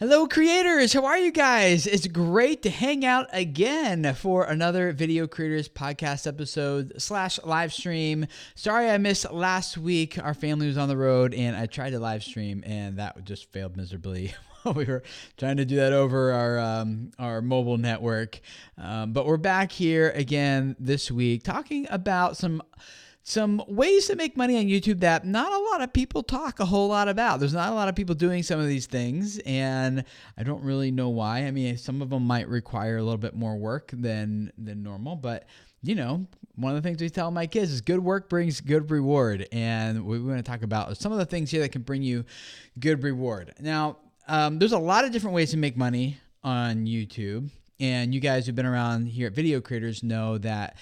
Hello creators, how are you guys? It's great to hang out again for another Video Creators Podcast episode / live stream. Sorry I missed last week. Our family was on the road and I tried to live stream and that just failed miserably. We were trying to do that over our mobile network. But we're back here again this week talking about some ways to make money on YouTube that not a lot of people talk a whole lot about. There's not a lot of people doing some of these things, and I don't really know why. I mean, some of them might require a little bit more work than normal, but you know, one of the things we tell my kids is good work brings good reward, and we want to talk about some of the things here that can bring you good reward. Now, there's a lot of different ways to make money on YouTube. And you guys who've been around here at Video Creators know that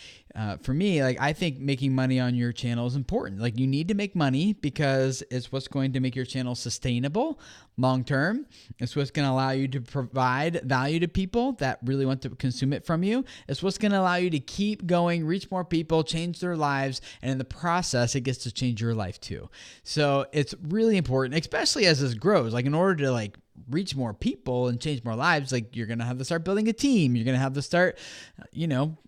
for me, like I think making money on your channel is important. Like you need to make money because it's what's going to make your channel sustainable long term. It's what's going to allow you to provide value to people that really want to consume it from you. It's what's going to allow you to keep going, reach more people, change their lives, and in the process, it gets to change your life too. So it's really important, especially as this grows. Like in order to reach more people and change more lives, like you're going to have to start building a team. You're going to have to start,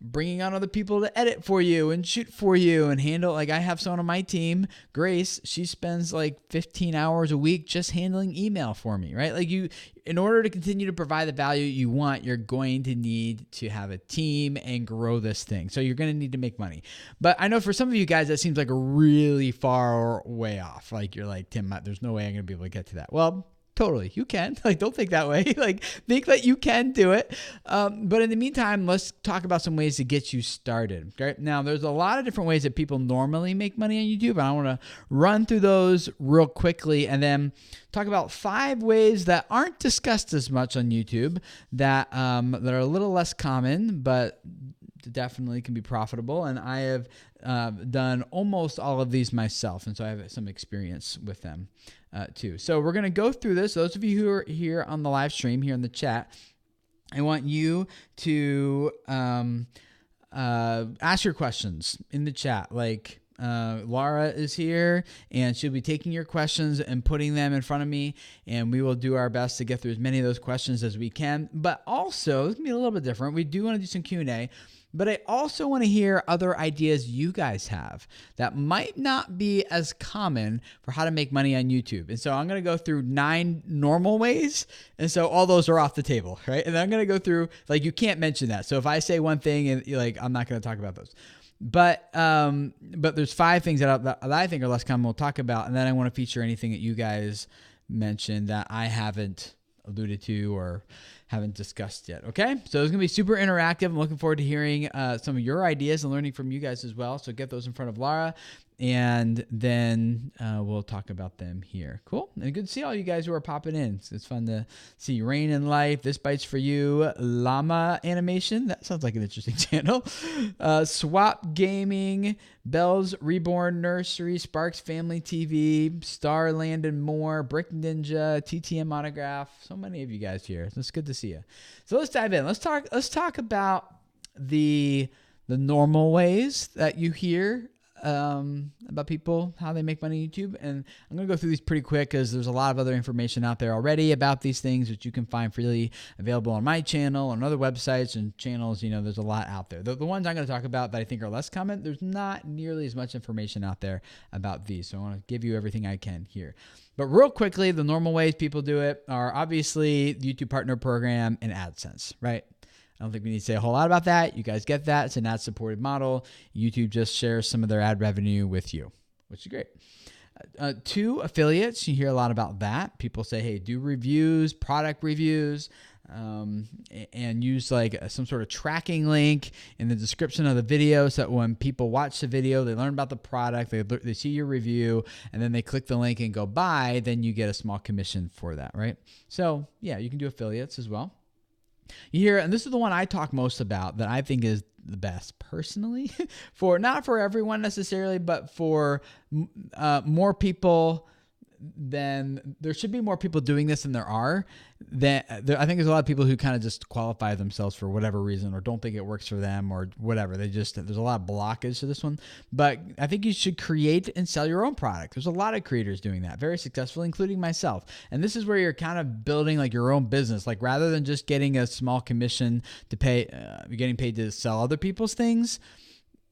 bringing on other people to edit for you and shoot for you and handle. Like I have someone on my team, Grace, she spends like 15 hours a week just handling email for me, right? Like in order to continue to provide the value you want, you're going to need to have a team and grow this thing. So you're going to need to make money. But I know for some of you guys, that seems like a really far way off. Like you're like, Tim, there's no way I'm going to be able to get to that. Well, totally. You can. Don't think that way. Think that you can do it. But in the meantime, let's talk about some ways to get you started. Okay? Now, there's a lot of different ways that people normally make money on YouTube. And I want to run through those real quickly and then talk about 5 ways that aren't discussed as much on YouTube that are a little less common, but definitely can be profitable. And I have done almost all of these myself. And so I have some experience with them too. So we're going to go through this. Those of you who are here on the live stream, here in the chat, I want you to ask your questions in the chat. Like Laura is here and she'll be taking your questions and putting them in front of me, and we will do our best to get through as many of those questions as we can. But also, it's going to be a little bit different. We do want to do some Q&A, but I also want to hear other ideas you guys have that might not be as common for how to make money on YouTube. And so I'm going to go through 9 normal ways. And so all those are off the table, right? And then I'm going to go through, you can't mention that. So if I say one thing and I'm not going to talk about those. But there's 5 things that I think are less common we'll talk about. And then I want to feature anything that you guys mentioned that I haven't alluded to or haven't discussed yet. Okay, so it's gonna be super interactive. I'm looking forward to hearing some of your ideas and learning from you guys as well. So get those in front of Laura, and then we'll talk about them here. Cool, and good to see all you guys who are popping in. It's fun to see Rain in Life. This Bites for You, Llama Animation. That sounds like an interesting channel. Swap Gaming, Bells Reborn Nursery, Sparks Family TV, Starland and more, Brick Ninja, TTM Autograph. So many of you guys here. It's good to see you. So let's dive in. Let's talk about the normal ways that you hear about people, how they make money on YouTube. And I'm going to go through these pretty quick because there's a lot of other information out there already about these things that you can find freely available on my channel, on other websites and channels. There's a lot out there. The ones I'm going to talk about that I think are less common, there's not nearly as much information out there about these. So I want to give you everything I can here. But real quickly, the normal ways people do it are obviously the YouTube Partner Program and AdSense, right? I don't think we need to say a whole lot about that. You guys get that. It's an ad-supported model. YouTube just shares some of their ad revenue with you, which is great. 2, affiliates. You hear a lot about that. People say, hey, do reviews, product reviews, and use some sort of tracking link in the description of the video so that when people watch the video, they learn about the product, they see your review, and then they click the link and go buy, then you get a small commission for that, right? So yeah, you can do affiliates as well. You hear, and this is the one I talk most about that I think is the best personally, not for everyone necessarily, but for more people then there should be more people doing this than there are. I think there's a lot of people who kind of just qualify themselves for whatever reason or don't think it works for them or whatever. There's a lot of blockage to this one. But I think you should create and sell your own product. There's a lot of creators doing that very successfully, including myself. And this is where you're kind of building like your own business. Like rather than just getting a small commission to pay, you're getting paid to sell other people's things.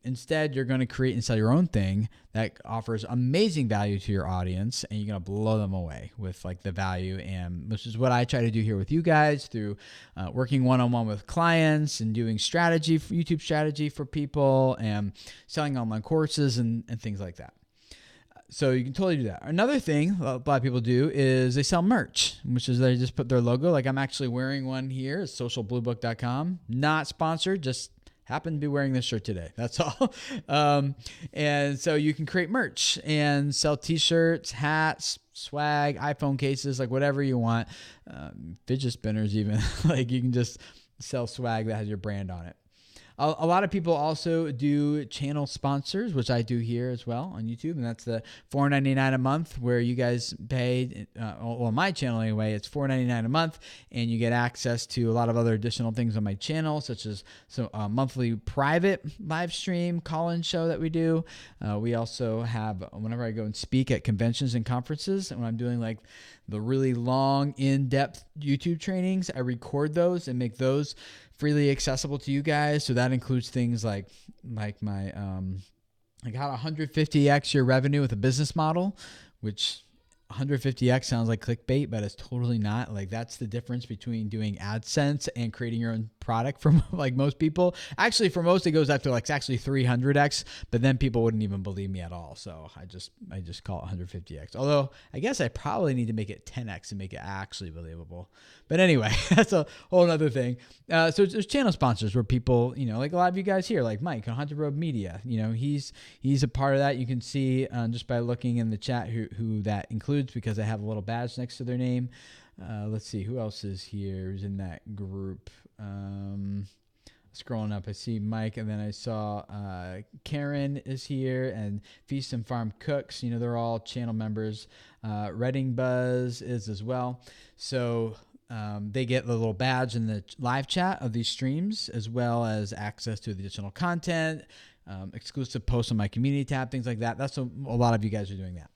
Instead, you're going to create and sell your own thing that offers amazing value to your audience, and you're going to blow them away with like the value. And which is what I try to do here with you guys through working one-on-one with clients and doing strategy, YouTube strategy for people, and selling online courses and things like that. So you can totally do that. Another thing a lot of people do is they sell merch, which is they just put their logo. Like I'm actually wearing one here. It's socialbluebook.com. Not sponsored, just happen to be wearing this shirt today. That's all. And so you can create merch and sell t-shirts, hats, swag, iPhone cases, like whatever you want. Fidget spinners even. Like you can just sell swag that has your brand on it. A lot of people also do channel sponsors, which I do here as well on YouTube, and that's the $4.99 a month where you guys pay, on my channel anyway, it's $4.99 a month, and you get access to a lot of other additional things on my channel, such as a monthly private live stream call-in show that we do. We also have, whenever I go and speak at conventions and conferences, and when I'm doing like the really long, in-depth YouTube trainings, I record those and make those freely accessible to you guys. So that includes things like my like how to 150x your revenue with a business model, which 150x sounds like clickbait, but it's totally not. Like that's the difference between doing AdSense and creating your own product from like most people. Actually, for most it goes up to like actually 300x, but then people wouldn't even believe me at all. So I just call it 150x. Although I guess I probably need to make it 10x to make it actually believable. But anyway, that's a whole other thing. So there's channel sponsors where people, like a lot of you guys here, like Mike on Haunted Road Media, he's a part of that. You can see just by looking in the chat who that includes, because I have a little badge next to their name. Let's see who else is here who's in that group. Scrolling up, I see Mike, and then I saw Karen is here, and Feast and Farm Cooks. They're all channel members. Redding Buzz is as well. So they get the little badge in the live chat of these streams, as well as access to the additional content, exclusive posts on my community tab, things like that. That's a lot of you guys are doing that.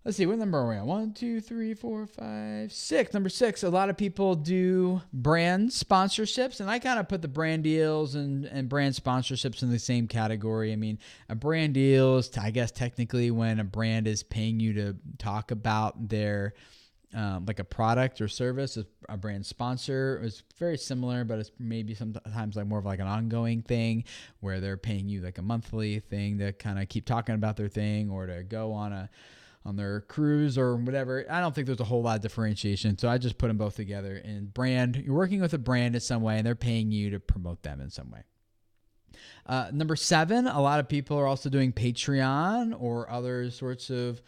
Let's see, what number are we on? 1, 2, 3, 4, 5, 6. Number 6, a lot of people do brand sponsorships, and I kind of put the brand deals and brand sponsorships in the same category. I mean, a brand deal is, I guess, technically when a brand is paying you to talk about their like a product or service. A brand sponsor is very similar, but it's maybe sometimes like more of like an ongoing thing where they're paying you like a monthly thing to kind of keep talking about their thing or to go on their cruise or whatever. I don't think there's a whole lot of differentiation, so I just put them both together. And brand, you're working with a brand in some way, and they're paying you to promote them in some way. Number 7, a lot of people are also doing Patreon or other sorts of,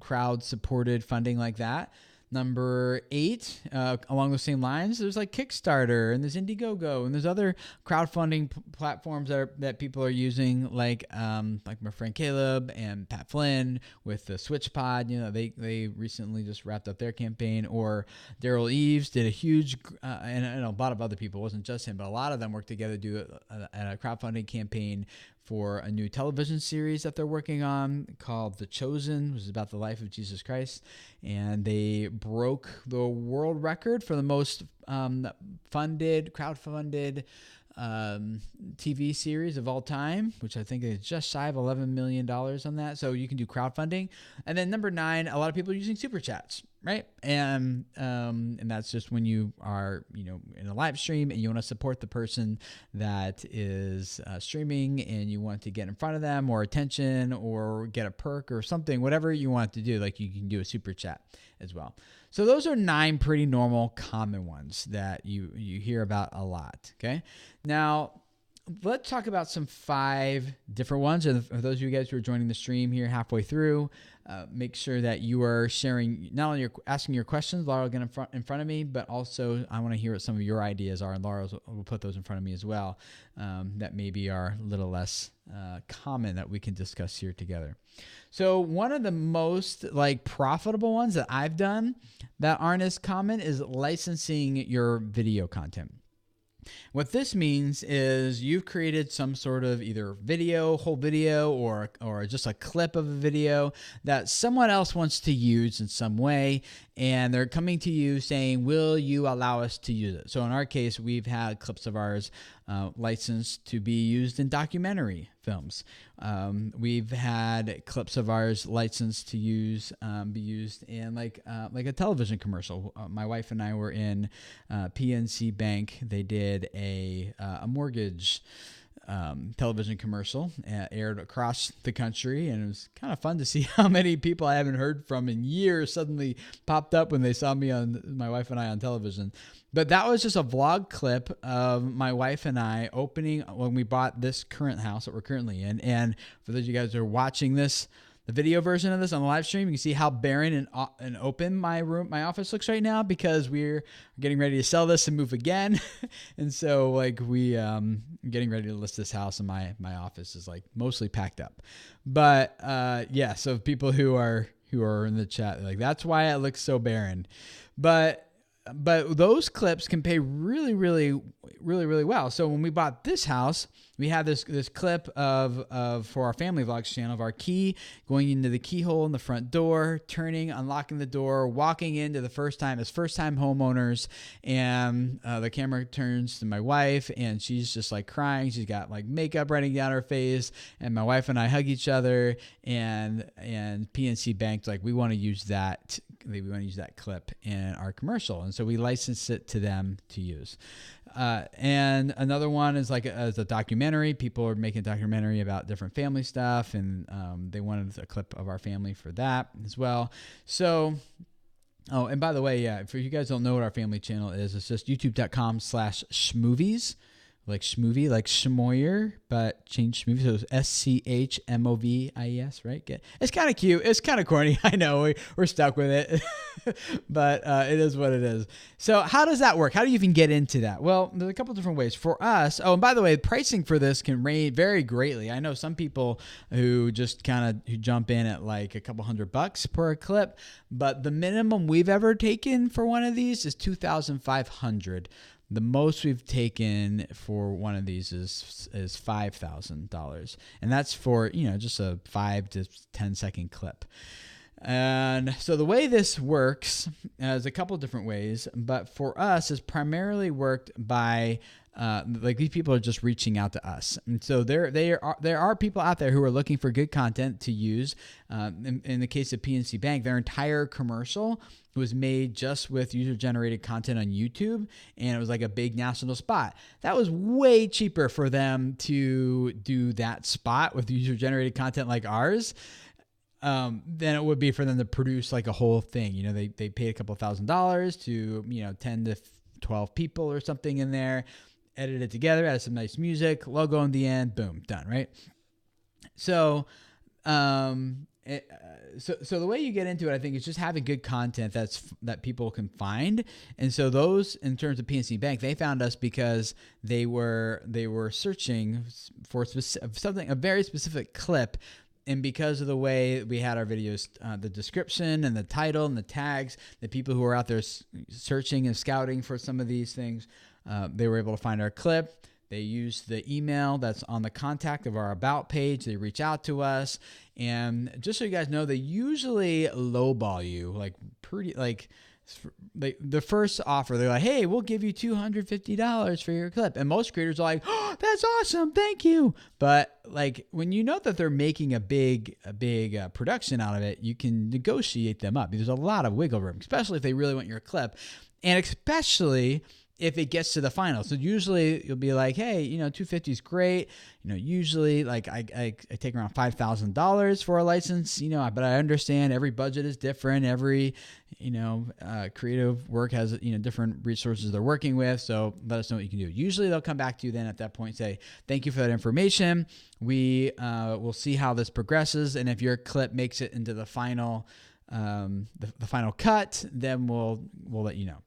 crowd-supported funding like that. Number 8, along the same lines, there's like Kickstarter and there's Indiegogo and there's other crowdfunding platforms that people are using, like my friend Caleb and Pat Flynn with the SwitchPod. They recently just wrapped up their campaign. Or Daryl Eves did a huge, and a lot of other people. It wasn't just him, but a lot of them worked together to do a crowdfunding campaign for a new television series that they're working on called The Chosen, which is about the life of Jesus Christ. And they broke the world record for the most crowdfunded TV series of all time, which I think is just shy of $11 million on that. So you can do crowdfunding. And then number 9, a lot of people are using super chats, right? And that's just when you are, in a live stream and you want to support the person that is streaming and you want to get in front of them or attention or get a perk or something, whatever you want to do, like you can do a super chat as well. So those are 9 pretty normal common ones that you hear about a lot. Okay. Now let's talk about some 5 different ones. And for those of you guys who are joining the stream here halfway through, make sure that you are sharing, not only asking your questions, Laura will get in front of me, but also I want to hear what some of your ideas are, and Laura will put those in front of me as well, that maybe are a little less common that we can discuss here together. So one of the most profitable ones that I've done that aren't as common is licensing your video content. What this means is you've created some sort of either whole video, or just a clip of a video that someone else wants to use in some way, and they're coming to you saying, will you allow us to use it? So in our case, we've had clips of ours licensed to be used in documentary films. We've had clips of ours licensed to be used in like a television commercial. My wife and I were in PNC Bank. They did a mortgage television commercial, aired across the country, and it was kind of fun to see how many people I haven't heard from in years suddenly popped up when they saw me my wife and I on television. But that was just a vlog clip of my wife and I opening when we bought this current house that we're currently in. And for those of you guys who are watching this, the video version of this on the live stream, you can see how barren and open my office looks right now, because we're getting ready to sell this and move again. And so we getting ready to list this house, and my office is mostly packed up. But yeah, so people who are in the chat, that's why it looks so barren. But those clips can pay really, really, really, really well. So when we bought this house, we had this clip of for our family vlogs channel of our key going into the keyhole in the front door, turning, unlocking the door, walking into as first time homeowners, and the camera turns to my wife, and she's just crying. She's got makeup running down her face, and my wife and I hug each other, and PNC Bank we want to use that. We want to use that clip in our commercial, and so we licensed it to them to use. And another one is as a documentary. People are making a documentary about different family stuff, and they wanted a clip of our family for that as well. So, oh, and by the way, yeah, for you guys who don't know what our family channel is, it's just youtube.com/schmovies. Like schmovie, like schmoyer, but change schmovie. So it's SCHMOVIES, right? It's kind of cute. It's kind of corny. I know we're stuck with it, but it is what it is. So how does that work? How do you even get into that? Well, there's a couple different ways for us. Oh, and by the way, pricing for this can vary greatly. I know some people who just who jump in at a couple $100 per clip, but the minimum we've ever taken for one of these is $2,500. The most we've taken for one of these is $5,000, and that's for just a 5 to 10 second clip. And so the way this works is a couple different ways, but for us, it's primarily worked by these people are just reaching out to us, and so there are people out there who are looking for good content to use. In the case of PNC Bank, their entire commercial was made just with user-generated content on YouTube, and it was a big national spot. That was way cheaper for them to do that spot with user-generated content like ours than it would be for them to produce a whole thing. They paid a couple $1,000 to 10 to 12 people or something in there, edit it together, add some nice music, logo in the end, boom, done, right? So, so the way you get into it, I think, is just having good content that people can find. And so those, in terms of PNC Bank, they found us because they were searching for a very specific clip. And because of the way we had our videos, the description and the title and the tags, the people who are out there searching and scouting for some of these things, they were able to find our clip. They use the email that's on the contact of our About page. They reach out to us. And just so you guys know, they usually lowball you, the first offer, they're like, hey, we'll give you $250 for your clip. And most creators are like, oh, that's awesome, thank you. But when you know that they're making a big production out of it, you can negotiate them up. There's a lot of wiggle room, especially if they really want your clip. And especially if it gets to the final. So usually you'll be like, hey, $250 is great. Usually like I take around $5,000 for a license, but I understand every budget is different. Every, creative work has, different resources they're working with. So let us know what you can do. Usually they'll come back to you then at that point and say, thank you for that information. We will see how this progresses. And if your clip makes it into the final, the final cut, then we'll let you know.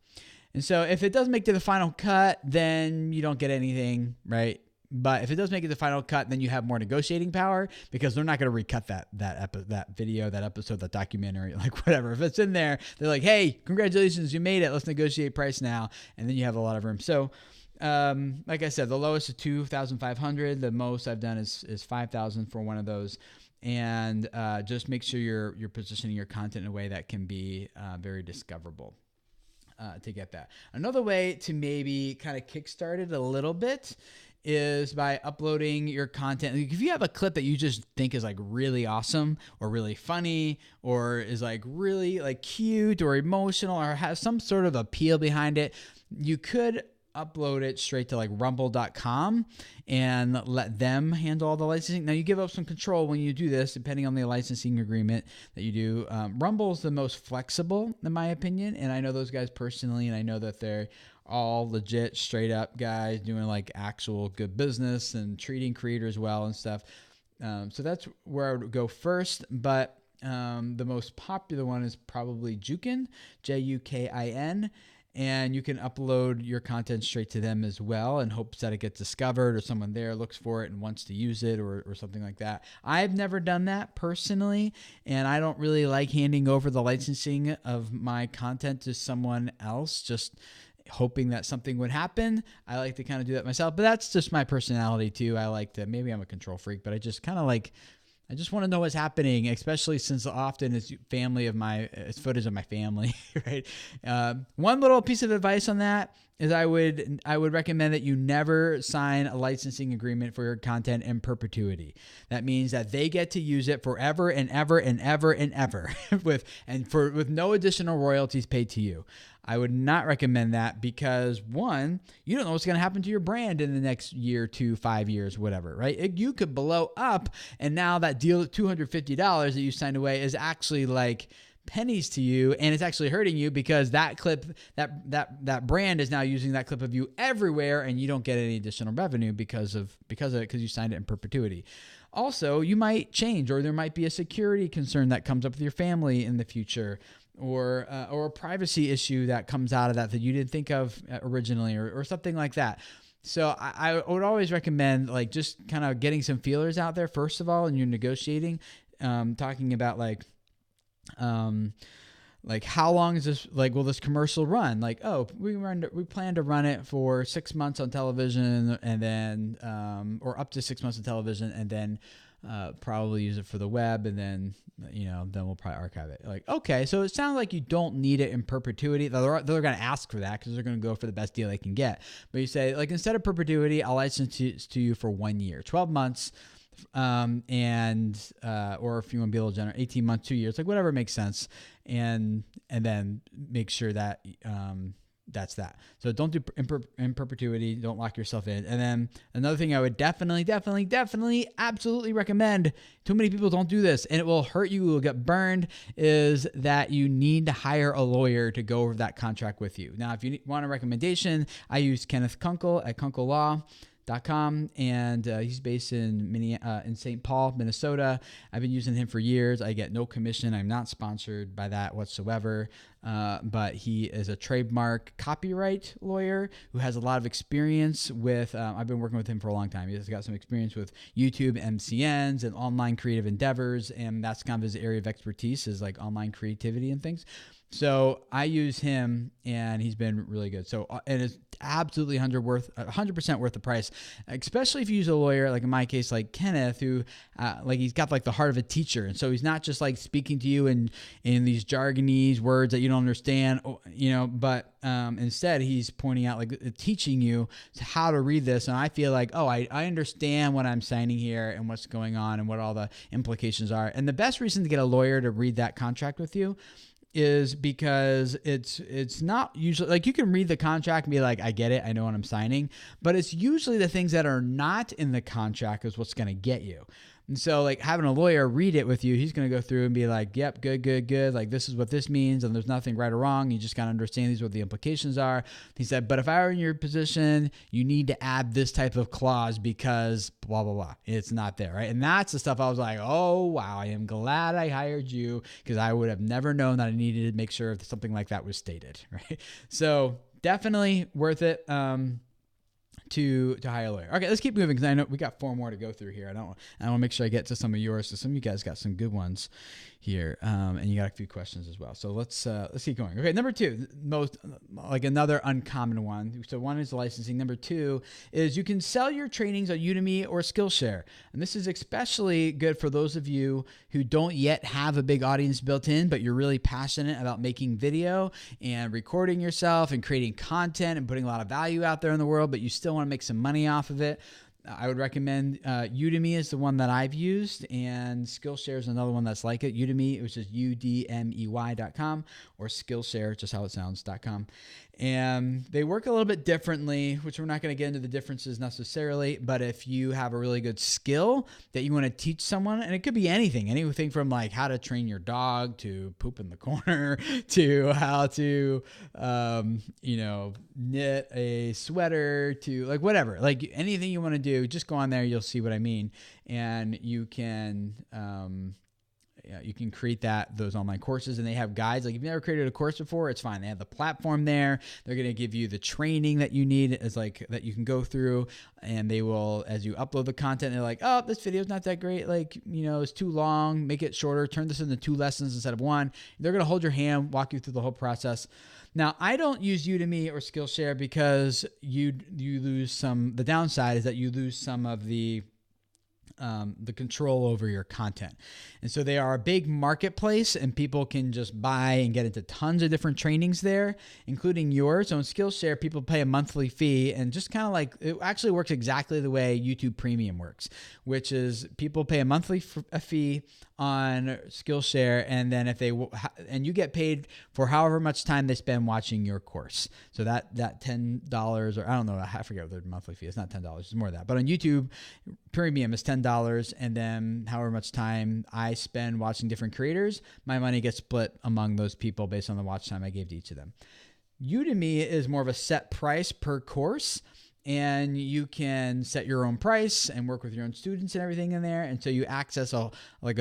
And so if it does make to the final cut, then you don't get anything, right? But if it does make it to the final cut, then you have more negotiating power, because they're not going to recut that video, that episode, that documentary, like whatever. If it's in there, they're like, hey, congratulations, you made it. Let's negotiate price now. And then you have a lot of room. So like I said, the lowest is $2,500. The most I've done is $5,000 for one of those. And just make sure you're positioning your content in a way that can be very discoverable. To get that. Another way to maybe kind of kickstart it a little bit is by uploading your content. Like if you have a clip that you just think is like really awesome or really funny or is like really like cute or emotional or has some sort of appeal behind it, you could upload it straight to like rumble.com and let them handle all the licensing. Now you give up some control when you do this, depending on the licensing agreement that you do. Rumble is the most flexible in my opinion. And I know those guys personally, and I know that they're all legit, straight up guys doing like actual good business and treating creators well and stuff. So that's where I would go first. But the most popular one is probably Jukin, Jukin. And you can upload your content straight to them as well in hopes that it gets discovered or someone there looks for it and wants to use it or something like that. I've never done that personally, and I don't really like handing over the licensing of my content to someone else, just hoping that something would happen. I like to kind of do that myself, but that's just my personality too. I like to, maybe I'm a control freak, but I just kind of like, I just want to know what's happening, especially since often it's footage of my family, right? One little piece of advice on that is I would recommend that you never sign a licensing agreement for your content in perpetuity. That means that they get to use it forever and ever and ever and ever with no additional royalties paid to you. I would not recommend that because, one, you don't know what's going to happen to your brand in the next year, 2, 5 years, whatever, right? You could blow up, and now that deal at $250 that you signed away is actually like pennies to you, and it's actually hurting you because that clip, that brand is now using that clip of you everywhere, and you don't get any additional revenue because you signed it in perpetuity. Also, you might change, or there might be a security concern that comes up with your family in the future, or a privacy issue that comes out of that you didn't think of originally, or something like that. So I would always recommend like just kind of getting some feelers out there first of all, and you're negotiating, talking about like how long is this, like, will this commercial run? Like, oh, we plan to run it for 6 months on television, and then or up to 6 months on television, and then probably use it for the web, and then then we'll probably archive it. Like, okay, so it sounds like you don't need it in perpetuity. They're going to ask for that because they're going to go for the best deal they can get. But you say, like, instead of perpetuity, I'll license to you for 1 year, 12 months, or if you want to be a little generous, 18 months, 2 years, like whatever makes sense, and then make sure that that's that. So don't do in perpetuity. Don't lock yourself in. And then another thing I would definitely, absolutely recommend, too many people don't do this, and it will hurt you, you will get burned, is that you need to hire a lawyer to go over that contract with you. Now, if you want a recommendation, I use Kenneth Kunkel at kunkellaw.com, and he's based in St. Paul, Minnesota. I've been using him for years. I get no commission. I'm not sponsored by that whatsoever. But he is a trademark copyright lawyer who has a lot of experience with, I've been working with him for a long time. He's got some experience with YouTube MCNs and online creative endeavors, and that's kind of his area of expertise, is like online creativity and things. So I use him, and he's been really good. So, and it's absolutely 100% worth the price, especially if you use a lawyer, like in my case, like Kenneth, who, like, he's got like the heart of a teacher. And so he's not just like speaking to you in these jargonese words that you don't understand, but instead he's pointing out, like, teaching you how to read this. And I feel like, oh, I understand what I'm signing here and what's going on and what all the implications are. And the best reason to get a lawyer to read that contract with you is because it's not usually like you can read the contract and be like, I get it, I know what I'm signing, but it's usually the things that are not in the contract is what's going to get you. And so like having a lawyer read it with you, he's going to go through and be like, yep, good. Like this is what this means. And there's nothing right or wrong. You just got to understand these are what the implications are. He said, but if I were in your position, you need to add this type of clause because blah, blah, blah. It's not there. Right. And that's the stuff I was like, oh, wow, I am glad I hired you because I would have never known that I needed to make sure that something like that was stated. Right. So definitely worth it. To hire a lawyer. Okay, let's keep moving because I know we got 4 more to go through here. I want to make sure I get to some of yours. So some of you guys got some good ones here, and you got a few questions as well. So let's keep going. Okay, number 2, most like another uncommon one. So 1 is licensing. Number 2 is you can sell your trainings on Udemy or Skillshare, and this is especially good for those of you who don't yet have a big audience built in, but you're really passionate about making video and recording yourself and creating content and putting a lot of value out there in the world, but you still want to make some money off of it. I would recommend Udemy is the one that I've used, and Skillshare is another one that's like it. Udemy, which is udemy.com, or Skillshare, just how it sounds.com. And they work a little bit differently, which we're not going to get into the differences necessarily, but if you have a really good skill that you want to teach someone, and it could be anything from like how to train your dog to poop in the corner to how to, knit a sweater to like whatever, like anything you want to do, just go on there. You'll see what I mean. And you can, you can create those online courses, and they have guides. Like if you've never created a course before, it's fine. They have the platform there. They're going to give you the training that you need as like that you can go through, and they will, as you upload the content, they're like, oh, this video is not that great. Like, it's too long. Make it shorter. Turn this into 2 lessons instead of 1. They're going to hold your hand, walk you through the whole process. Now, I don't use Udemy or Skillshare because you lose the downside is that you lose some of the control over your content. And so they are a big marketplace, and people can just buy and get into tons of different trainings there, including yours. So in Skillshare, people pay a monthly fee, and just kind of like, it actually works exactly the way YouTube Premium works, which is people pay a monthly fee on Skillshare, and then and you get paid for however much time they spend watching your course. So that $10, or I don't know, I forget what their monthly fee is. It's not $10, it's more than that. But on YouTube Premium is $10, and then however much time I spend watching different creators, my money gets split among those people based on the watch time I gave to each of them. Udemy is more of a set price per course, and you can set your own price and work with your own students and everything in there. And so you access a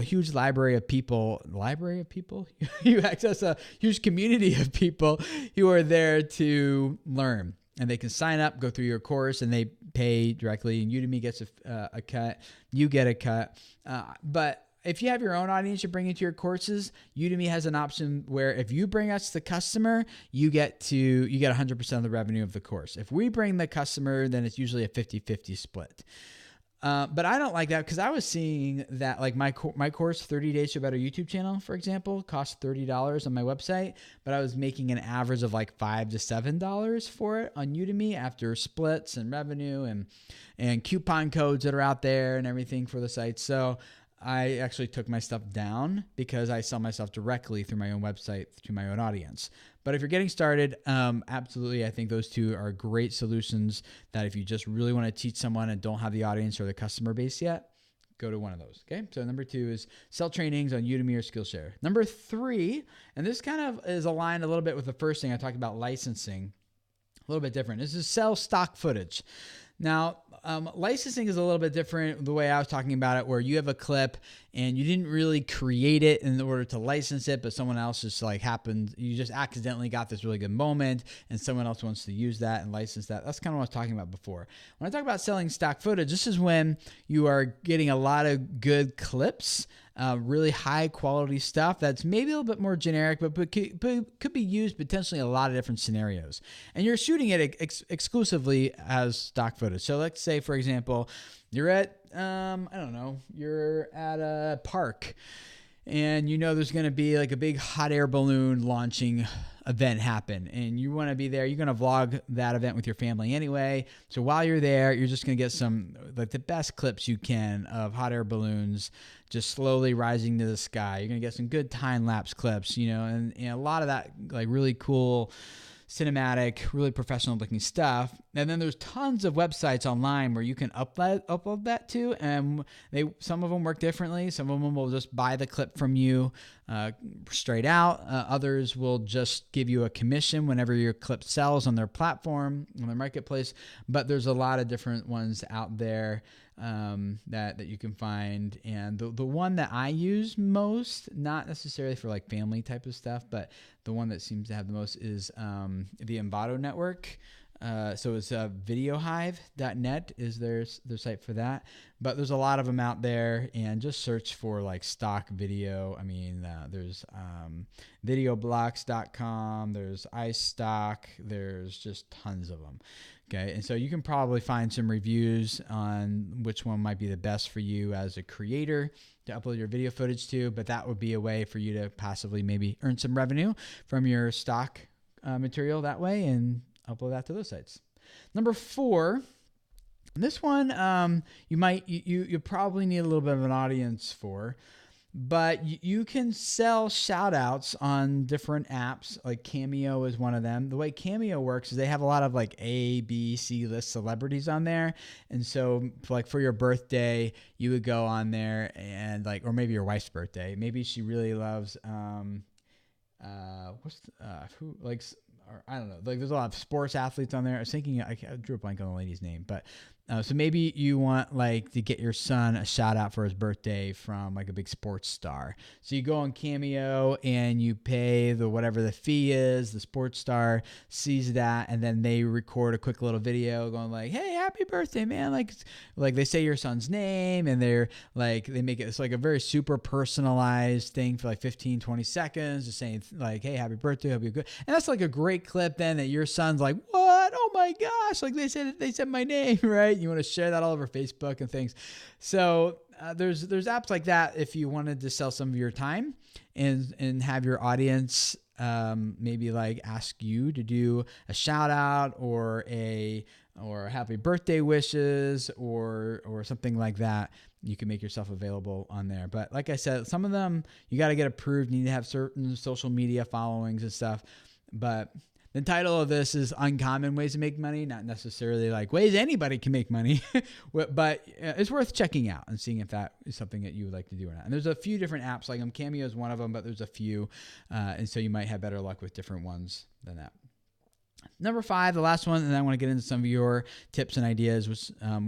huge library of people. You access a huge community of people who are there to learn, and they can sign up, go through your course, and they pay directly, and Udemy gets a cut. You get a cut. But if you have your own audience you bring into your courses, Udemy has an option where if you bring us the customer, you get 100% of the revenue of the course. If we bring the customer, then it's usually a 50-50 split. But I don't like that because I was seeing that like my course, 30 Days to a Better YouTube Channel, for example, cost $30 on my website, but I was making an average of like $5 to $7 for it on Udemy after splits and revenue and coupon codes that are out there and everything for the site. So I actually took my stuff down because I sell myself directly through my own website to my own audience. But if you're getting started, absolutely, I think those two are great solutions that if you just really want to teach someone and don't have the audience or the customer base yet, go to one of those. Okay. So number 2 is sell trainings on Udemy or Skillshare. Number 3, and this kind of is aligned a little bit with the first thing I talked about, licensing, a little bit different. This is sell stock footage. Now, licensing is a little bit different the way I was talking about it, where you have a clip and you didn't really create it in order to license it, but someone else just you just accidentally got this really good moment and someone else wants to use that and license that. That's kind of what I was talking about before. When I talk about selling stock footage, this is when you are getting a lot of good clips, really high quality stuff that's maybe a little bit more generic, but could be used potentially in a lot of different scenarios. And you're shooting it exclusively as stock footage. So let's say, for example, you're at, you're at a park and there's going to be like a big hot air balloon launching event happen and you want to be there. You're going to vlog that event with your family anyway. So while you're there, you're just going to get some, like the best clips you can of hot air balloons just slowly rising to the sky. You're going to get some good time-lapse clips, and a lot of that like really cool cinematic, really professional looking stuff. And then there's tons of websites online where you can upload that to, and some of them work differently. Some of them will just buy the clip from you straight out. Others will just give you a commission whenever your clip sells on their platform, on their marketplace. But there's a lot of different ones out there that you can find. And the one that I use most, not necessarily for like family type of stuff, but the one that seems to have the most is the Envato network. So it's videohive.net is their site for that. But there's a lot of them out there, and just search for like stock video. I mean, there's videoblocks.com, there's iStock, there's just tons of them. Okay, and so you can probably find some reviews on which one might be the best for you as a creator to upload your video footage to, but that would be a way for you to passively maybe earn some revenue from your stock material that way and upload that to those sites. Number 4, this one you probably need a little bit of an audience for, but you can sell shoutouts on different apps. Like Cameo is one of them. The way Cameo works is they have a lot of like A, B, C list celebrities on there. And so like for your birthday, you would go on there and like, or maybe your wife's birthday, maybe she really loves, who likes, or I don't know, like there's a lot of sports athletes on there. I was thinking, I drew a blank on the lady's name, but so maybe you want like to get your son a shout out for his birthday from like a big sports star. So you go on Cameo and you pay whatever the fee is. The sports star sees that, and then they record a quick little video going like, "Hey, happy birthday, man!" Like they say your son's name, and they're like they make it's like a very super personalized thing for like 15, 20 seconds, just saying like, "Hey, happy birthday, hope you're good." And that's like a great clip then that your son's like, "What? Oh my gosh!" Like they said my name, right? You want to share that all over Facebook and things. So there's apps like that if you wanted to sell some of your time and have your audience maybe like ask you to do a shout out or happy birthday wishes or something like that. You can make yourself available on there. But like I said, some of them you got to get approved. You need to have certain social media followings and stuff. But the title of this is Uncommon Ways to Make Money, not necessarily like ways anybody can make money, but it's worth checking out and seeing if that is something that you would like to do or not. And there's a few different apps, like Cameo is one of them, but there's a few, and so you might have better luck with different ones than that. Number 5, the last one, and I want to get into some of your tips and ideas,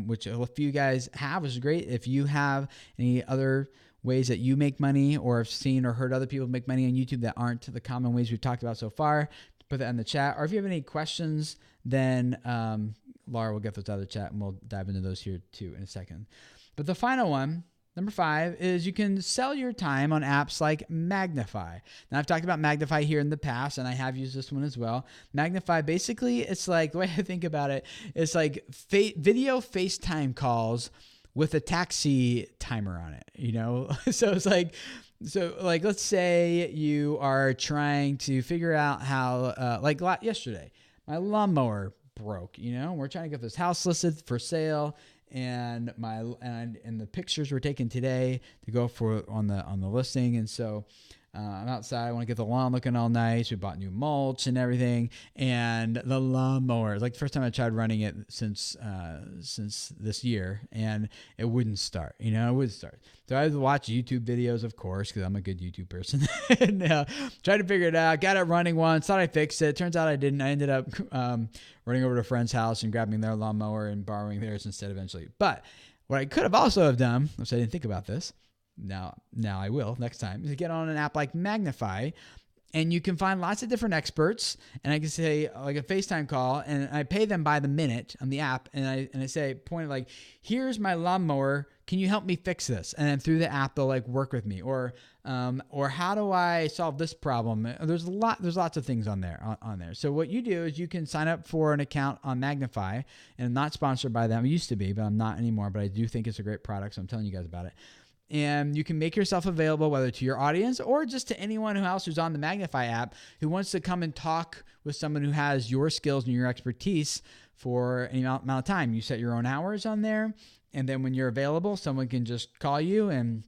which a few guys have, which is great. If you have any other ways that you make money or have seen or heard other people make money on YouTube that aren't the common ways we've talked about so far, put that in the chat. Or if you have any questions, then Laura will get those out of the chat, and we'll dive into those here too in a second. But the final one, number 5, is you can sell your time on apps like Magnify. Now, I've talked about Magnify here in the past, and I have used this one as well. Magnify, basically, it's like, the way I think about it, it's like video FaceTime calls with a taxi timer on it, So it's like, let's say you are trying to figure out how, like yesterday, my lawnmower broke, we're trying to get this house listed for sale, and the pictures were taken today to go for on the listing. And so I'm outside. I want to get the lawn looking all nice. We bought new mulch and everything. And the lawnmower, like the first time I tried running it since this year, and it wouldn't start. It wouldn't start. So I had to watch YouTube videos, of course, because I'm a good YouTube person. And tried to figure it out. Got it running once. Thought I fixed it. Turns out I didn't. I ended up running over to a friend's house and grabbing their lawnmower and borrowing theirs instead eventually. But what I could have also have done, which I didn't think about this, now I will next time, is to get on an app like Magnify, and you can find lots of different experts, and I can say like a FaceTime call, and I pay them by the minute on the app, and I say, point like, here's my lawnmower, can you help me fix this? And then through the app they'll like work with me, or how do I solve this problem? There's lots of things on there. So what you do is you can sign up for an account on Magnify, and I'm not sponsored by them. I used to be, but I'm not anymore. But I do think it's a great product, so I'm telling you guys about it. And you can make yourself available whether to your audience or just to anyone else who's on the Magnify app who wants to come and talk with someone who has your skills and your expertise for any amount of time. You set your own hours on there, and then when you're available, someone can just call you and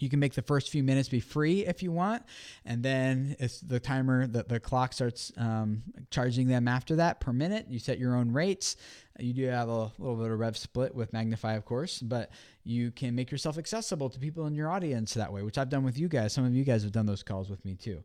You can make the first few minutes be free if you want, and then it's the timer, the clock starts charging them after that per minute. You set your own rates. You do have a little bit of rev split with Magnify, of course, but you can make yourself accessible to people in your audience that way, which I've done with you guys. Some of you guys have done those calls with me too.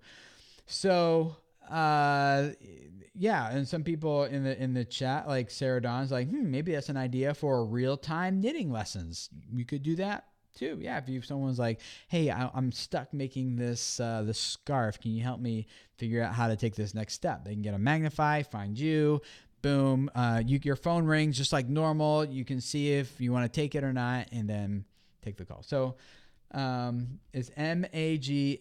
So yeah, and some people in the chat, like Sarah Dawn's like, maybe that's an idea for real-time knitting lessons. You could do that too. Yeah, if someone's like, hey, I'm stuck making this scarf, can you help me figure out how to take this next step? They can get a Magnify, find you, boom, your phone rings just like normal. You can see if you want to take it or not, and then take the call. So it's Magnifi.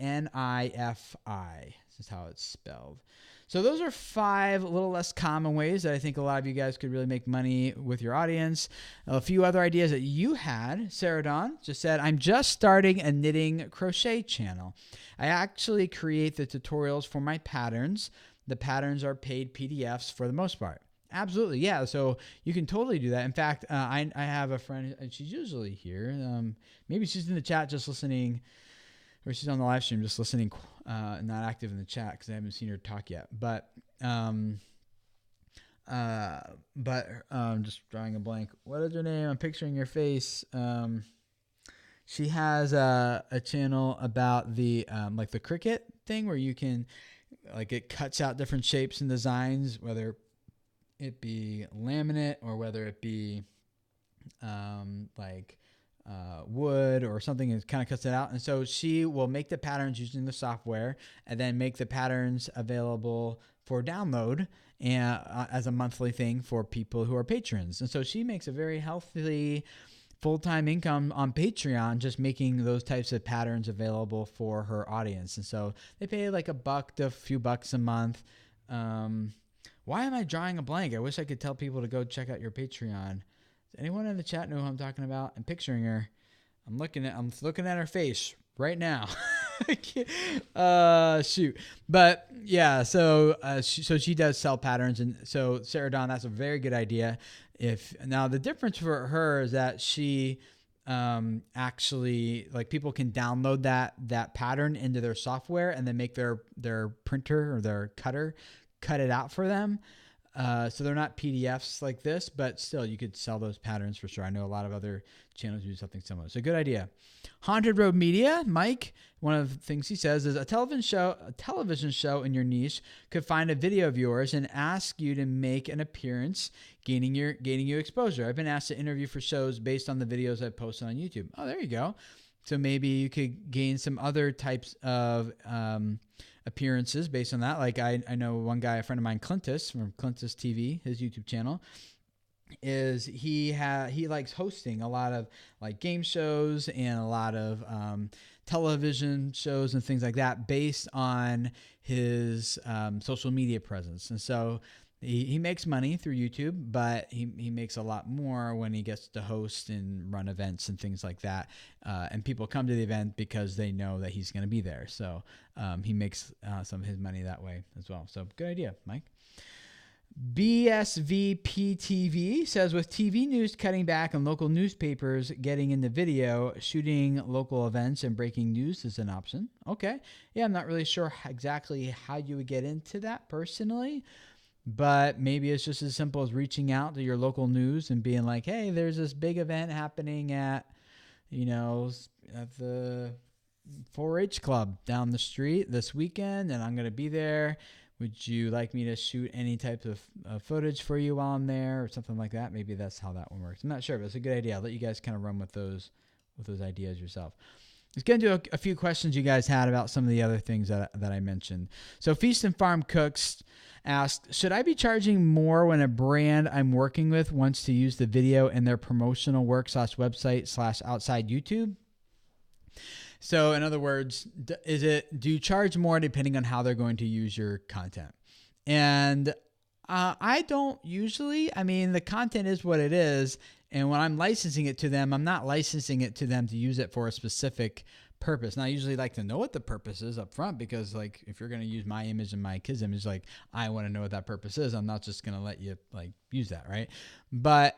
This is how it's spelled. So those are 5 a little less common ways that I think a lot of you guys could really make money with your audience. A few other ideas that you had. Sarah Dawn just said, I'm just starting a knitting crochet channel. I actually create the tutorials for my patterns. The patterns are paid PDFs for the most part. Absolutely. Yeah. So you can totally do that. In fact, I have a friend, and she's usually here. Maybe she's in the chat just listening, or she's on the live stream just listening, not active in the chat because I haven't seen her talk yet. But just drawing a blank. What is her name? I'm picturing your face. She has a channel about the like the Cricut thing where you can, like, it cuts out different shapes and designs, whether it be laminate or whether it be wood or something, and kind of cuts it out. And so she will make the patterns using the software and then make the patterns available for download and as a monthly thing for people who are patrons. And so she makes a very healthy full-time income on Patreon just making those types of patterns available for her audience. And so they pay like $1 to a few bucks a month. Why am I drawing a blank? I wish I could tell people to go check out your Patreon. Does anyone in the chat know who I'm talking about? I'm picturing her. I'm looking at her face right now. Shoot. But yeah, so she does sell patterns, and so Sarah Dawn, that's a very good idea. Now the difference for her is that she actually, like, people can download that pattern into their software and then make their printer or their cutter cut it out for them. So they're not PDFs like this, but still you could sell those patterns for sure. I know a lot of other channels do something similar. So good idea. Haunted Road Media, Mike, one of the things he says is a television show in your niche could find a video of yours and ask you to make an appearance, gaining you exposure. I've been asked to interview for shows based on the videos I've posted on YouTube. Oh, there you go. So maybe you could gain some other types of appearances based on that. Like I know one guy, a friend of mine, Clintus from Clintus TV, his YouTube channel, is he likes hosting a lot of like game shows and a lot of television shows and things like that based on his social media presence. And so he makes money through YouTube, but he makes a lot more when he gets to host and run events and things like that. And people come to the event because they know that he's going to be there. So he makes some of his money that way as well. So good idea, Mike. BSVPTV says, with TV news cutting back and local newspapers getting into video, shooting local events and breaking news is an option. Okay. Yeah, I'm not really sure exactly how you would get into that personally, but maybe it's just as simple as reaching out to your local news and being like, hey, there's this big event happening at the 4-H club down the street this weekend, and I'm going to be there. Would you like me to shoot any type of footage for you while I'm there or something like that? Maybe that's how that one works. I'm not sure, but it's a good idea. I'll let you guys kind of run with those ideas yourself. Let's get into a few questions you guys had about some of the other things that I mentioned. So Feast and Farm Cooks asked, should I be charging more when a brand I'm working with wants to use the video in their promotional work /website /outside YouTube? So in other words, do you charge more depending on how they're going to use your content? And I don't usually. I mean, the content is what it is. And when I'm licensing it to them, I'm not licensing it to them to use it for a specific purpose. And I usually like to know what the purpose is up front, because like if you're going to use my image and my kids' image, like I want to know what that purpose is. I'm not just going to let you like use that, right? But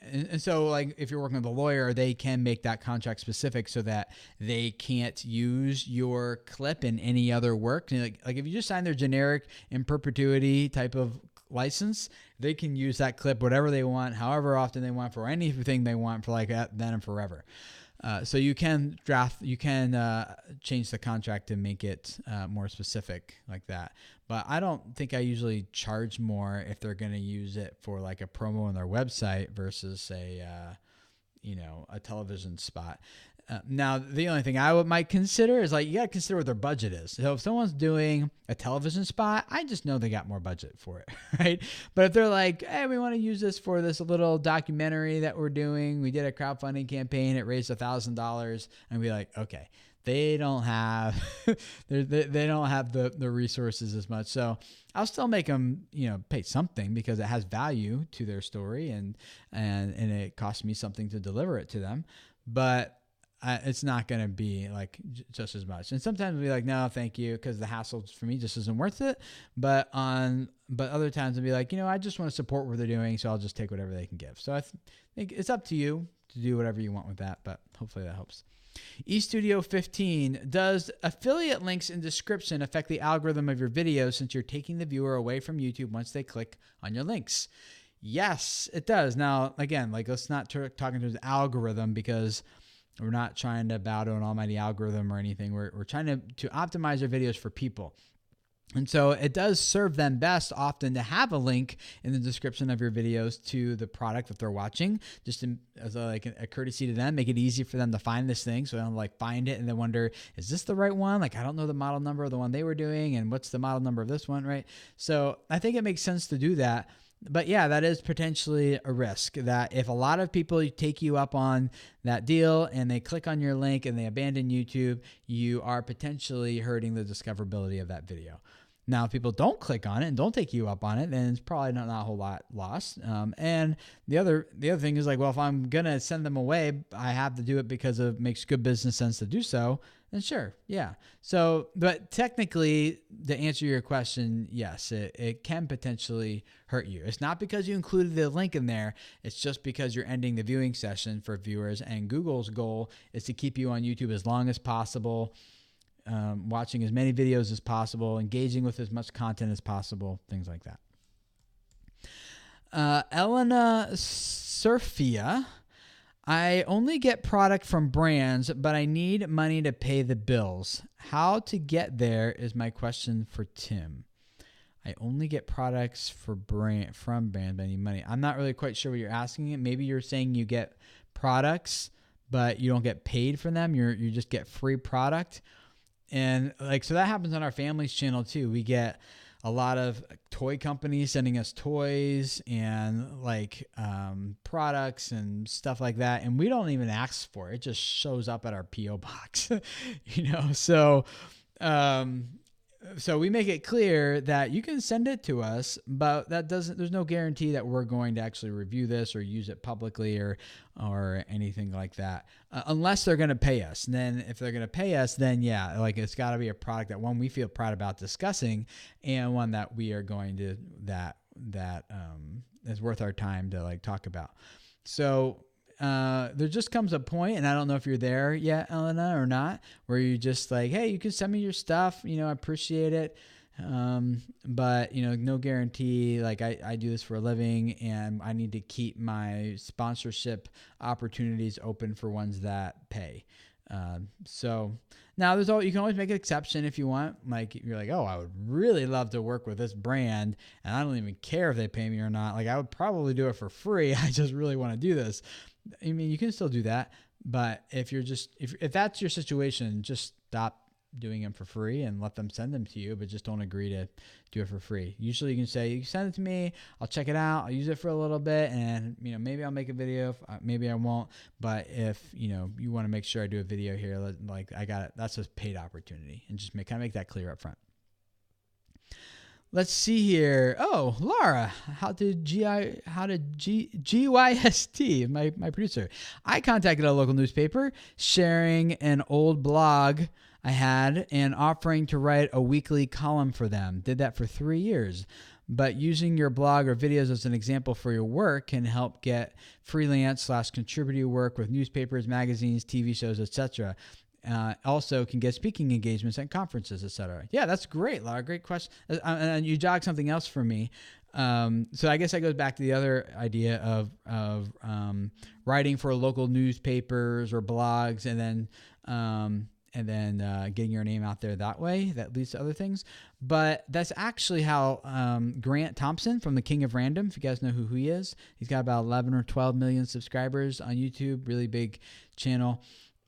and so like if you're working with a lawyer, they can make that contract specific so that they can't use your clip in any other work. And like if you just sign their generic in perpetuity type of license, they can use that clip whatever they want, however often they want, for anything they want, for like that then and forever. So you can change the contract to make it more specific like that. But I don't think I usually charge more if they're going to use it for like a promo on their website versus a television spot. Now, the only thing I might consider is like, you got to consider what their budget is. So if someone's doing a television spot, I just know they got more budget for it, right? But if they're like, hey, we want to use this for this little documentary that we're doing. We did a crowdfunding campaign. It raised $1,000. And be like, okay, they don't have, they don't have the resources as much. So I'll still make them, pay something because it has value to their story and it costs me something to deliver it to them. But it's not going to be like just as much. And sometimes we'll be like, no, thank you, because the hassle for me just isn't worth it. But other times I'll be like, I just want to support what they're doing, so I'll just take whatever they can give. So I think it's up to you to do whatever you want with that, but hopefully that helps. eStudio 15, does affiliate links in description affect the algorithm of your video since you're taking the viewer away from YouTube once they click on your links? Yes, it does. Now, again, like let's not talk in terms of algorithm, because we're not trying to bow to an almighty algorithm or anything. We're trying to optimize our videos for people. And so it does serve them best often to have a link in the description of your videos to the product that they're watching, just as a courtesy to them, make it easy for them to find this thing. So they don't find it and then wonder, is this the right one? Like, I don't know the model number of the one they were doing, and what's the model number of this one, right? So I think it makes sense to do that. But yeah, that is potentially a risk, that if a lot of people take you up on that deal and they click on your link and they abandon YouTube, you are potentially hurting the discoverability of that video. Now, if people don't click on it and don't take you up on it, then it's probably not a whole lot lost. And the other thing is like, well, if I'm going to send them away, I have to do it because it makes good business sense to do so. And sure, yeah. So, but technically, to answer your question, yes, it can potentially hurt you. It's not because you included the link in there. It's just because you're ending the viewing session for viewers. And Google's goal is to keep you on YouTube as long as possible, watching as many videos as possible, engaging with as much content as possible, things like that. Elena Surfia. I only get product from brands, but I need money to pay the bills. How to get there is my question for Tim. I only get products from brands, but I need money. I'm not really quite sure what you're asking. Maybe you're saying you get products, but you don't get paid for them. You just get free product. And so that happens on our family's channel too. We get a lot of toy companies sending us toys and products and stuff like that. And we don't even ask for it. It just shows up at our PO box, So we make it clear that you can send it to us, but there's no guarantee that we're going to actually review this or use it publicly or anything like that, unless they're going to pay us. And then if they're going to pay us, then yeah, it's got to be a product that one we feel proud about discussing, and one that we are going to, that is worth our time to talk about. So, there just comes a point, and I don't know if you're there yet, Elena, or not, where you just hey, you can send me your stuff. I appreciate it. But no guarantee. I do this for a living, and I need to keep my sponsorship opportunities open for ones that pay. So now you can always make an exception if you want. You're oh, I would really love to work with this brand, and I don't even care if they pay me or not. I would probably do it for free. I just really want to do this. I mean, you can still do that, but if that's your situation, just stop doing them for free and let them send them to you, but just don't agree to do it for free. Usually you can say, you send it to me, I'll check it out, I'll use it for a little bit, and maybe I'll make a video, maybe I won't. But if you want to make sure I do a video here, I got it, that's a paid opportunity, and just kind of make that clear up front. Let's see here. Oh, Laura, how did GYST, my producer. I contacted a local newspaper sharing an old blog I had and offering to write a weekly column for them. Did that for 3 years. but using your blog or videos as an example for your work can help get freelance/contributor work with newspapers, magazines, TV shows, etc. Also can get speaking engagements at conferences, etc. Yeah, that's great, Laura. Great question. And you jogged something else for me. So I guess that goes back to the other idea of writing for local newspapers or blogs, and then getting your name out there that way. That leads to other things. But that's actually how Grant Thompson from the King of Random, if you guys know who he is, he's got about 11 or 12 million subscribers on YouTube, really big channel.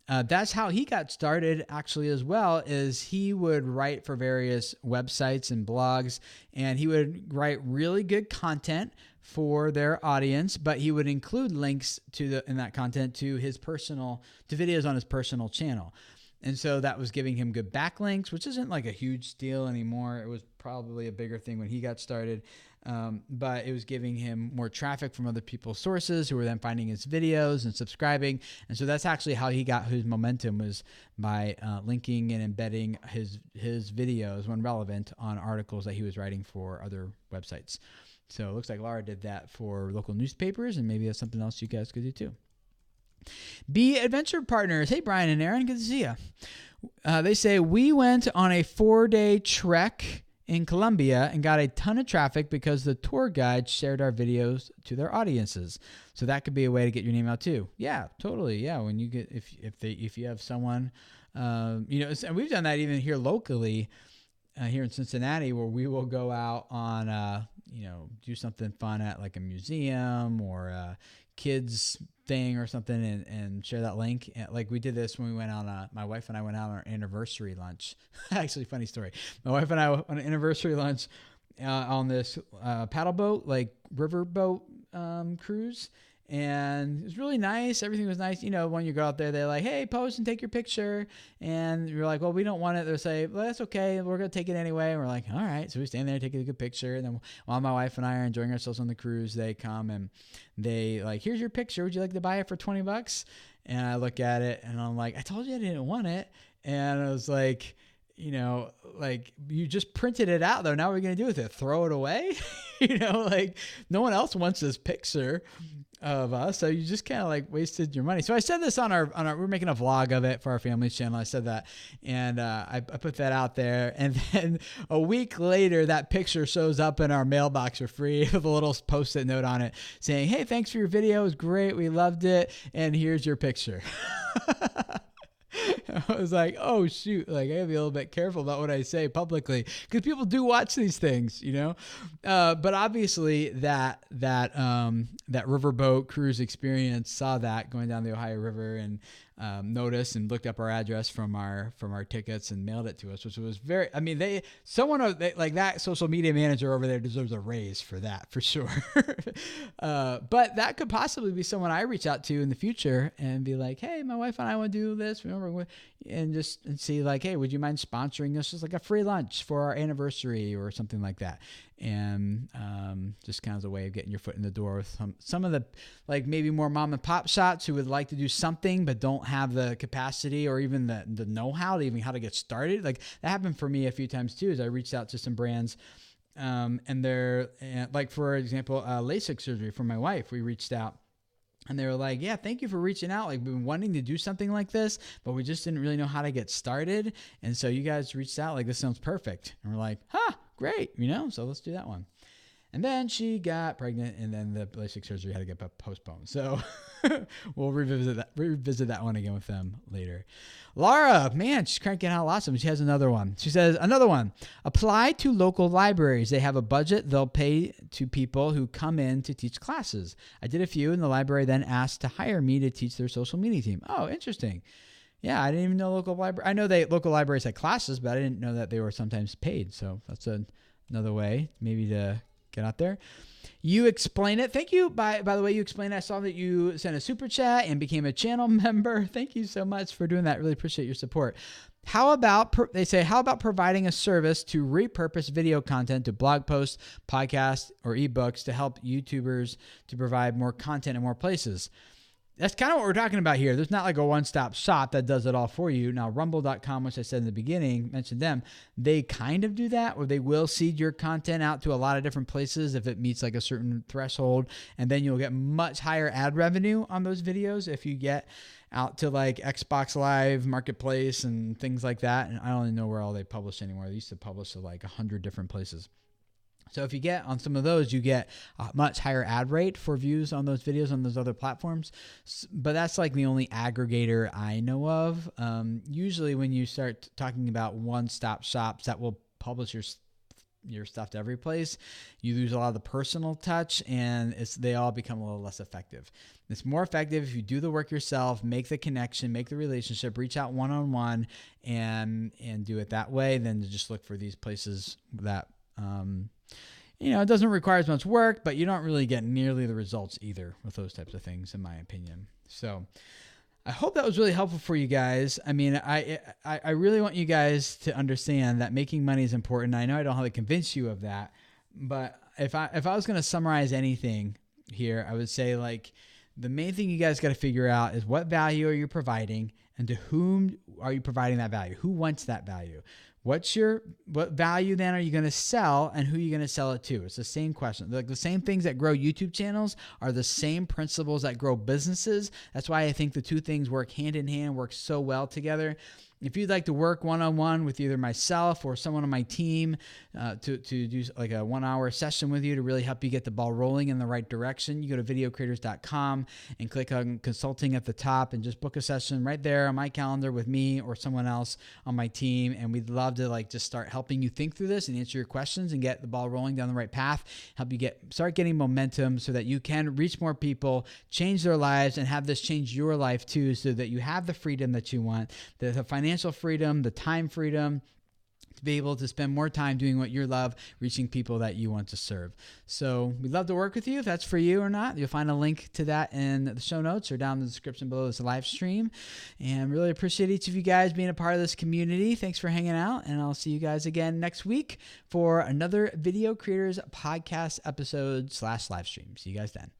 That's how he got started actually as well, is he would write for various websites and blogs, and he would write really good content for their audience, but he would include links in that content to videos on his personal channel. And so that was giving him good backlinks, which isn't like a huge deal anymore. It was probably a bigger thing when he got started. But it was giving him more traffic from other people's sources who were then finding his videos and subscribing. And so that's actually how he got his momentum, was by linking and embedding his videos when relevant on articles that he was writing for other websites. So it looks like Laura did that for local newspapers, and maybe that's something else you guys could do too. Be Adventure Partners. Hey, Brian and Aaron, good to see you. They say, we went on a 4-day trek in Colombia and got a ton of traffic because the tour guide shared our videos to their audiences. So that could be a way to get your name out too. Yeah, totally. Yeah, when you get if you have someone, and we've done that even here locally, here in Cincinnati, where we will go out on do something fun at like a museum or a kids thing or something, and share that link. Like we did this when we went on my wife and I went out on our anniversary lunch. Actually, funny story. My wife and I on an anniversary lunch on this paddle boat, like river boat cruise. And it was really nice. Everything was nice. When you go out there, they're like, hey, post and take your picture. And you're like, well, we don't want it. They'll say, well, that's okay. We're going to take it anyway. And we're like, all right. So we stand there, take a good picture. And then while my wife and I are enjoying ourselves on the cruise, they come and they like, here's your picture. Would you like to buy it for $20? And I look at it and I'm like, I told you I didn't want it. And I was like, like you just printed it out though. Now what are we going to do with it? Throw it away? Like no one else wants this picture of us. So you just kind of like wasted your money. So I said this on our, we're making a vlog of it for our family's channel. I said that, and I put that out there. And then a week later, that picture shows up in our mailbox for free with a little Post-it note on it saying, hey, thanks for your video. It was great. We loved it. And here's your picture. I was like, oh shoot, like I gotta be a little bit careful about what I say publicly, because people do watch these things, but obviously that riverboat cruise experience saw that going down the Ohio River and noticed and looked up our address from our tickets and mailed it to us, which was like that social media manager over there deserves a raise for that, for sure. But that could possibly be someone I reach out to in the future and be like, hey, my wife and I want to do this, and see like, hey, would you mind sponsoring us just like a free lunch for our anniversary or something like that? And just kind of a way of getting your foot in the door with some of the like maybe more mom and pop shops who would like to do something but don't have the capacity or even the know-how to even how to get started. Like that happened for me a few times too, as I reached out to some brands and they're like, for example, LASIK surgery for my wife. We reached out and they were like, yeah, thank you for reaching out. Like we've been wanting to do something like this, but we just didn't really know how to get started. And so you guys reached out, like, this sounds perfect. And we're like, great, so let's do that one. And then she got pregnant, and then the LASIK surgery had to get postponed. So we'll revisit that one again with them later. Laura, man, she's cranking out lots of them. She has another one. She says, another one. Apply to local libraries. They have a budget. They'll pay to people who come in to teach classes. I did a few, and the library then asked to hire me to teach their social media team. Oh, interesting. Yeah, I didn't even know local library. I know local libraries had classes, but I didn't know that they were sometimes paid. So that's another way maybe to get out there. You Explain It. Thank you. By the way, You Explain It. I saw that you sent a super chat and became a channel member. Thank you so much for doing that. Really appreciate your support. How about providing a service to repurpose video content to blog posts, podcasts, or ebooks to help YouTubers to provide more content in more places? that's kind of what we're talking about here. There's not like a one-stop shop that does it all for you. Now, rumble.com, which I said in the beginning, mentioned them, they kind of do that, where they will seed your content out to a lot of different places if it meets like a certain threshold, and then you'll get much higher ad revenue on those videos if you get out to like Xbox Live Marketplace and things like that. And I don't even know where all they publish anymore. They used to publish to like 100 different places. So if you get on some of those, you get a much higher ad rate for views on those videos on those other platforms. But that's like the only aggregator I know of. Usually when you start talking about one-stop shops that will publish your stuff to every place, you lose a lot of the personal touch, and they all become a little less effective. It's more effective if you do the work yourself, make the connection, make the relationship, reach out one-on-one, and do it that way, than to just look for these places that it doesn't require as much work, but you don't really get nearly the results either with those types of things, in my opinion. So I hope that was really helpful for you guys. I mean, I really want you guys to understand that making money is important. I know I don't have to convince you of that, but if I was going to summarize anything here, I would say like the main thing you guys got to figure out is what value are you providing, and to whom are you providing that value? Who wants that value? What value then are you going to sell, and who are you going to sell it to? It's the same question. Like the same things that grow YouTube channels are the same principles that grow businesses. That's why I think the two things work hand in hand, work so well together. If you'd like to work one-on-one with either myself or someone on my team to do like a 1-hour session with you to really help you get the ball rolling in the right direction, you go to videocreators.com and click on consulting at the top and just book a session right there on my calendar with me or someone else on my team. And we'd love to like just start helping you think through this and answer your questions and get the ball rolling down the right path, help you start getting momentum so that you can reach more people, change their lives, and have this change your life too, so that you have the freedom that you want, the financial freedom, the time freedom to be able to spend more time doing what you love, reaching people that you want to serve. So we'd love to work with you. If that's for you or not, you'll find a link to that in the show notes or down in the description below this live stream. And really appreciate each of you guys being a part of this community. Thanks for hanging out, and I'll see you guys again next week for another Video Creators Podcast episode /live stream. See you guys then.